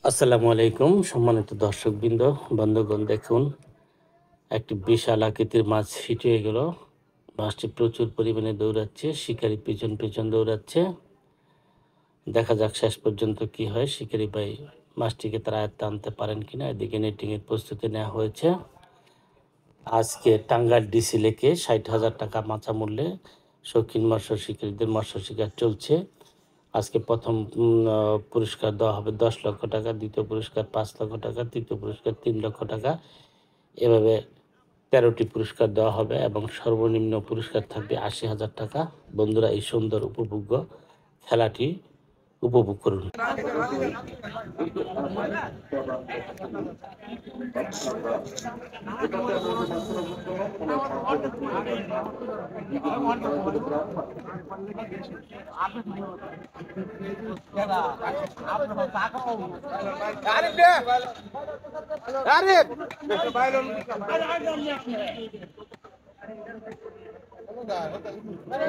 আসসালামু আলাইকুম সম্মানিত দর্শকবৃন্দ, বন্ধুগণ, দেখুন একটি বিশাল আকৃতির মাছ হিট হয়ে গেল। মাছটি প্রচুর পরিমাণে দৌড়াচ্ছে, শিকারি পিছন পিছন দৌড়াচ্ছে। দেখা যাক শেষ পর্যন্ত কি হয়, শিকারি ভাই মাছটিকে তার আয়ত্তে আনতে পারেন কিনা। এদিকে নেটিং এর প্রস্তুতি নেওয়া হয়েছে। আজকে টাঙ্গাইল ডিসি লেকে ৬০,০০০ টাকা মাচা মূল্যে শৌখিন মৎস্য শিকারীদের মৎস্য শিকার চলছে। আজকে প্রথম পুরস্কার দেওয়া হবে ১০ লক্ষ টাকা, দ্বিতীয় পুরস্কার ৫ লক্ষ টাকা, তৃতীয় পুরস্কার ৩ লক্ষ টাকা। এভাবে ১৩টি পুরস্কার দেওয়া হবে এবং সর্বনিম্ন পুরস্কার থাকবে ৮০,০০০ টাকা। বন্ধুরা, এই সুন্দর উপভোগ্য খেলাটি উপভোগ করুন।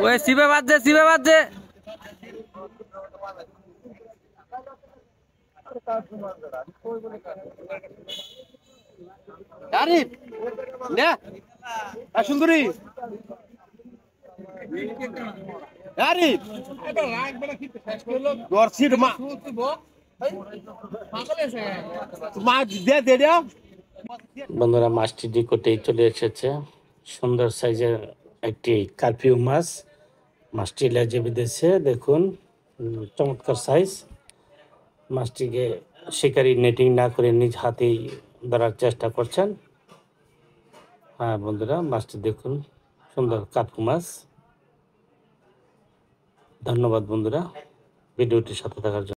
ওই শিবে বাজছে আরিফ নে সুন্দরী আরিফ দর্শির মাছ দে দে দে বন্ধুরা, মাছটি নিকটেই চলে এসেছে। সুন্দর সাইজের একটি কার্পিউ মাছ। মাছটি লেজে বিঁধেছে, দেখুন চমৎকার সাইজ। মাছটিকে শিকারি নেটিং না করে নিজ হাতেই ধরার চেষ্টা করছেন। হ্যাঁ বন্ধুরা, মাছটি দেখুন, সুন্দর কার্পু মাছ। ধন্যবাদ বন্ধুরা ভিডিওটির সাথে থাকার জন্য।